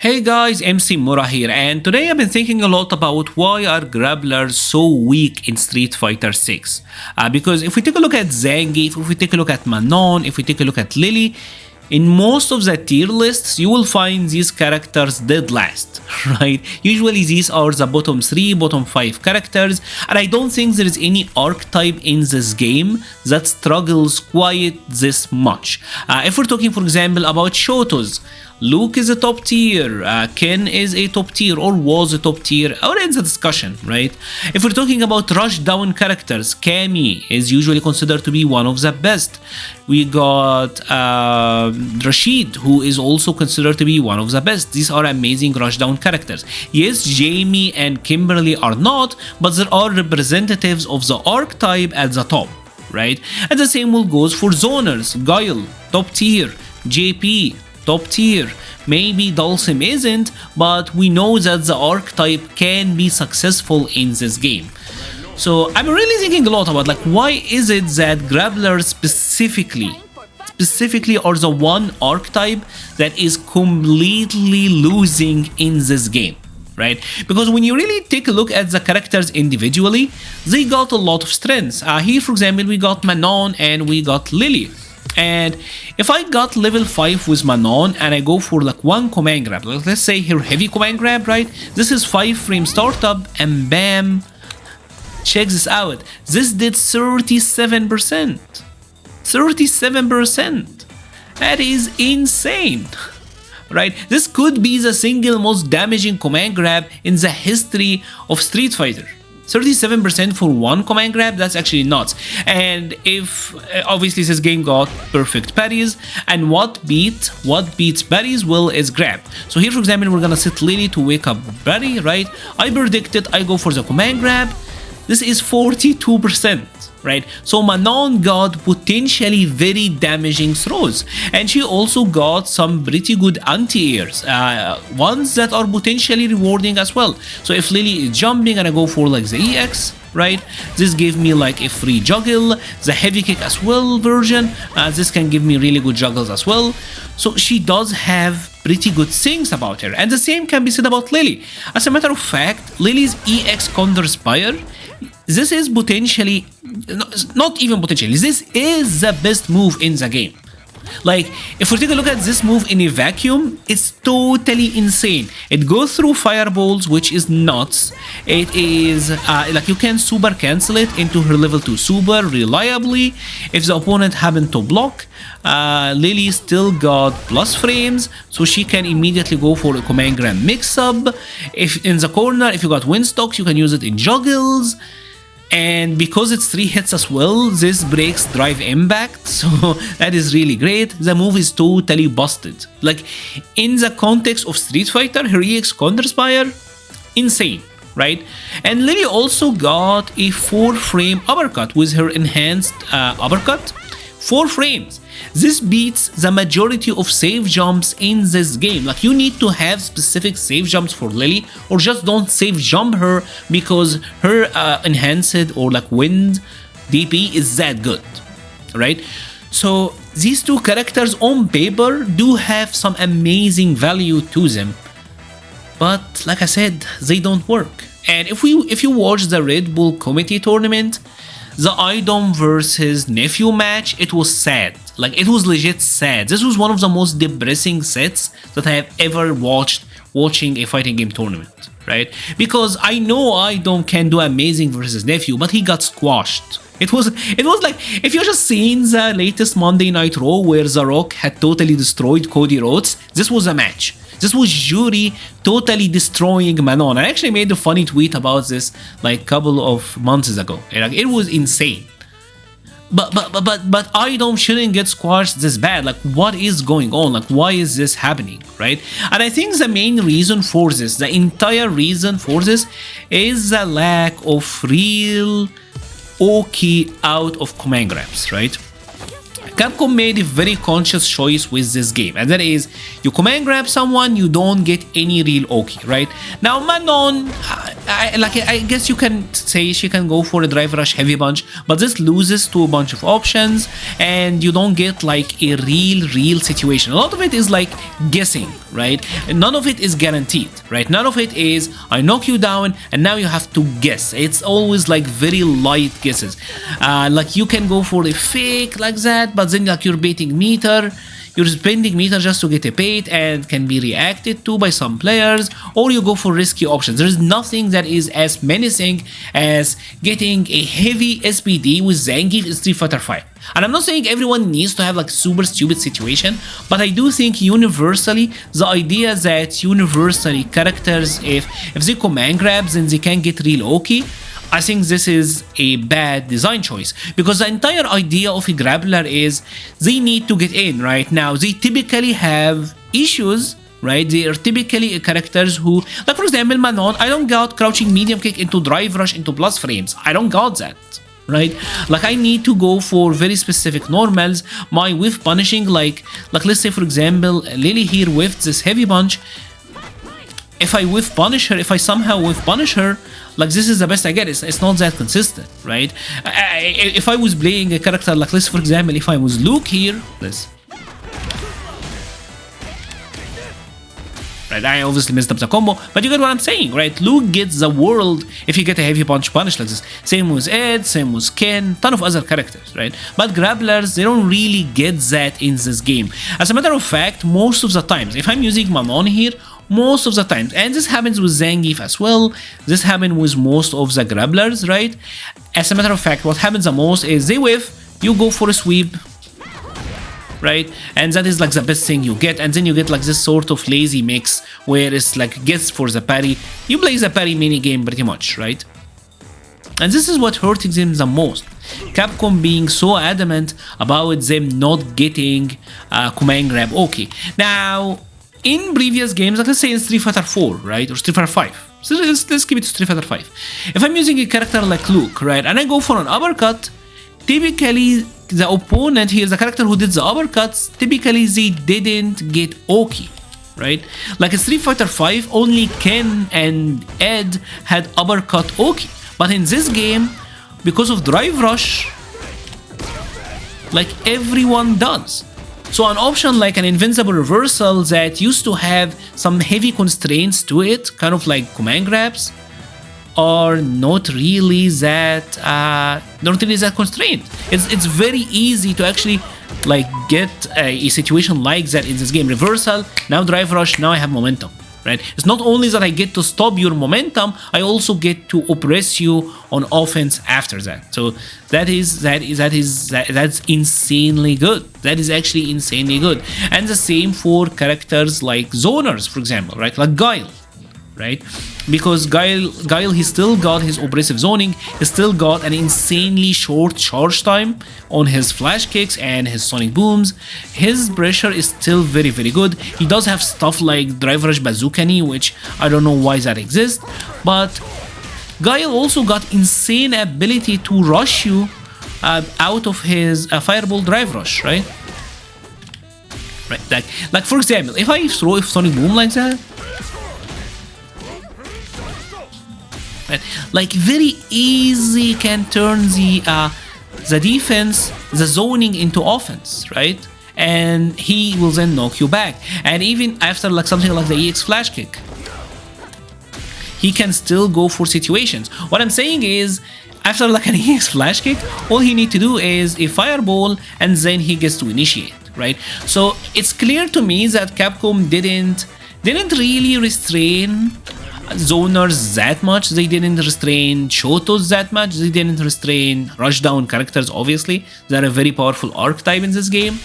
Hey guys, MC Mura here, and today I've been thinking a lot about why are grapplers so weak in Street Fighter 6. Because if we take a look at Zangief, if we take a look at Manon, if we take a look at Lily, in most of the tier lists, you will find these characters dead last, right? Usually these are the bottom 3, bottom 5 characters, and I don't think there is any archetype in this game that struggles quite this much. If we're talking, for example, about Shotos, Luke is a top tier, Ken is a top tier or was a top tier, or in the discussion, right? If we're talking about rush down characters, Cammy is usually considered to be one of the best. We got Rashid, who is also considered to be one of the best. These are amazing rush down characters. Yes, Jamie and Kimberly are not, but there are representatives of the archetype at the top, right? And the same will goes for zoners. Guile, top tier. JP, top tier. Maybe Dulcim isn't, but we know that the archetype can be successful in this game. So I'm really thinking a lot about why is it that grapplers specifically are the one archetype that is completely losing in this game, right? Because when you really take a look at the characters individually, they got a lot of strengths. Here, for example, we got Manon and we got Lily. And if I got level 5 with Manon and I go for one command grab, let's say here heavy command grab, right? This is 5 frame startup and bam, check this out. This did 37%. 37%. That is insane. Right? This could be the single most damaging command grab in the history of Street Fighter. 37% for one command grab, that's actually nuts. And if obviously this game got perfect parries, and what beats parries? Well, is grab. So here, for example, we're gonna set Lily to wake up parry, right? I predict it, I go for the command grab. This is 42%, right? So Manon got potentially very damaging throws, and she also got some pretty good anti-airs, ones that are potentially rewarding as well. So if Lily is jumping and I go for the EX, right, this gave me a free juggle. The heavy kick as well version, this can give me really good juggles as well. So she does have pretty good things about her, and the same can be said about Lily. As a matter of fact, Lily's EX counter spire, this is potentially, not even potentially, this is the best move in the game. If we take a look at this move in a vacuum, it's totally insane. It goes through fireballs, which is nuts. It is, you can super cancel it into her level 2 super reliably. If the opponent happened to block, Lily still got plus frames, so she can immediately go for a command grab mix-up. If in the corner, if you got windstocks, you can use it in juggles. And because it's 3 hits as well, this breaks drive impact, so that is really great. The move is totally busted. In the context of Street Fighter, her EX counter spire, insane, right? And Lily also got a 4-frame uppercut with her enhanced uppercut. 4 frames. This beats the majority of save jumps in this game. You need to have specific save jumps for Lily, or just don't save jump her because her enhanced or wind DP is that good, right? So these two characters on paper do have some amazing value to them, but like I said, they don't work. And if you watch the Red Bull Committee tournament, the Idom versus Nephew match, it was sad. It was legit sad. This was one of the most depressing sets that I have ever watching a fighting game tournament, right? Because I know Idom can do amazing versus Nephew, but he got squashed. It was if you just seen the latest Monday Night Raw where The Rock had totally destroyed Cody Rhodes, this was a match. This was Yuri totally destroying Manon. I actually made a funny tweet about this a couple of months ago. It was insane. But Idom shouldn't get squashed this bad. What is going on? Why is this happening, right? And I think the main reason for this, the entire reason for this, is the lack of real Oki out of command grabs, right? Capcom made a very conscious choice with this game, and that is, you command grab someone, you don't get any real Oki, right? Now Manon, I guess you can say she can go for a drive rush heavy punch, but this loses to a bunch of options, and you don't get like a real situation. A lot of it is like guessing, right? None of it is guaranteed, right? None of it is I knock you down and now you have to guess. It's always like very light guesses. Like you can go for a fake like that, but then like you're baiting meter. You're spending meter just to get a bait and can be reacted to by some players, or you go for risky options. There is nothing that is as menacing as getting a heavy SPD with Zangief in Street Fighter 5. And I'm not saying everyone needs to have like super stupid situation, but I do think universally the idea that universally characters, if they command grabs, then they can get real okay. I think this is a bad design choice, because the entire idea of a grappler is they need to get in. Right now they typically have issues, right? They are typically characters who, like for example Manon, I don't got crouching medium kick into drive rush into plus frames. I don't got that, right? Like I need to go for very specific normals. My whiff punishing, like let's say for example Lily here whiffed this heavy punch. If I whiff punish her, if I somehow whiff punish her, like this is the best I get. It's not that consistent, right? If I was playing a character like this, for example, if I was Luke here, this. Right, I obviously messed up the combo, but you get what I'm saying, right? Luke gets the world if you get a heavy punch punish like this. Same with Ed, same with Ken, ton of other characters, right? But grapplers, they don't really get that in this game. As a matter of fact, most of the times, if I'm using Manon here, most of the times, and this happens with Zangief as well, this happens with most of the grapplers, right? As a matter of fact, what happens the most is they whiff, you go for a sweep, right? And that is like the best thing you get, and then you get like this sort of lazy mix where it's like guess for the parry. You play the parry mini game pretty much, right? And this is what hurting them the most. Capcom being so adamant about them not getting command grab okay. Now, in previous games, like let's say in Street Fighter 4, right, or Street Fighter 5. So let's keep it to Street Fighter 5. If I'm using a character like Luke, right, and I go for an uppercut, typically the opponent here, the character who did the uppercuts, typically they didn't get okay, right? Like in Street Fighter 5, only Ken and Ed had uppercut okay. But in this game, because of drive rush, like everyone does. So an option like an invincible reversal that used to have some heavy constraints to it, kind of like command grabs, are not really that constrained. It's very easy to actually like get a situation like that in this game. Reversal, now drive rush, now I have momentum. Right? It's not only that I get to stop your momentum, I also get to oppress you on offense after that. So that's insanely good. That is actually insanely good. And the same for characters like zoners, for example, right? Like Guile, right? Because Guile, he still got his oppressive zoning, he still got an insanely short charge time on his flash kicks and his sonic booms. His pressure is still very good. He does have stuff like Drive Rush Bazooka Knee, which I don't know why that exists, but Guile also got insane ability to rush you out of his Fireball Drive Rush, right? Right, like for example, if I throw a sonic boom like that, right, like very easy can turn the defense, the zoning into offense, right? And he will then knock you back. And even after like something like the EX flash kick, he can still go for situations. What I'm saying is, after like an EX flash kick, all he need to do is a fireball and then he gets to initiate, right? So it's clear to me that Capcom didn't really restrain zoners that much. They didn't restrain Shotos that much. They didn't restrain rushdown characters, obviously. They're a very powerful archetype in this game.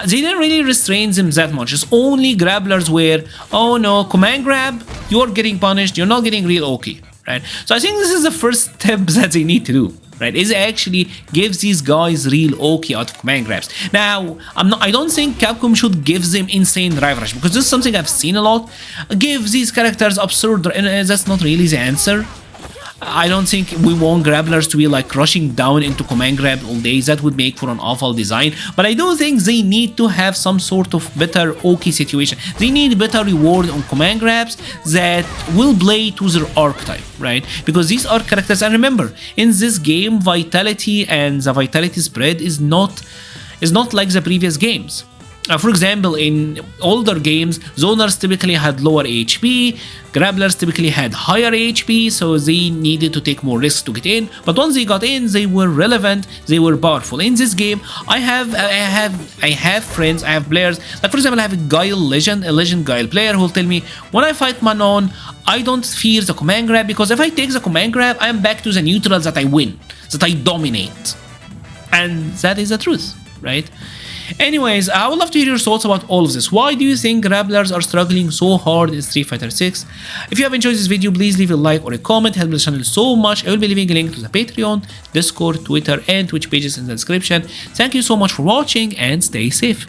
They didn't really restrain them that much. It's only grapplers where, oh no, command grab, you're getting punished, you're not getting real okay, right? So I think this is the first step that they need to do, right? Is actually gives these guys real okay out of command grabs. Now, I don't think Capcom should give them insane drive rush, because this is something I've seen a lot. Give these characters absurd, and that's not really the answer. I don't think we want grapplers to be like rushing down into command grab all day. That would make for an awful design. But I do think they need to have some sort of better OK situation. They need better reward on command grabs that will play to their archetype, right? Because these are characters, and remember, in this game, vitality and the vitality spread is not like the previous games. For example, in older games, zoners typically had lower HP, grapplers typically had higher HP, so they needed to take more risks to get in. But once they got in, they were relevant, they were powerful. In this game, I have friends, I have players. Like for example, I have a legend Guile player who will tell me, when I fight Manon, I don't fear the command grab, because if I take the command grab, I am back to the neutrals that I win, that I dominate, and that is the truth, right? Anyways, I would love to hear your thoughts about all of this. Why do you think grapplers are struggling so hard in Street Fighter 6? If you have enjoyed this video, please leave a like or a comment. It helps the channel so much. I will be leaving a link to the Patreon, Discord, Twitter, and Twitch pages in the description. Thank you so much for watching, and stay safe.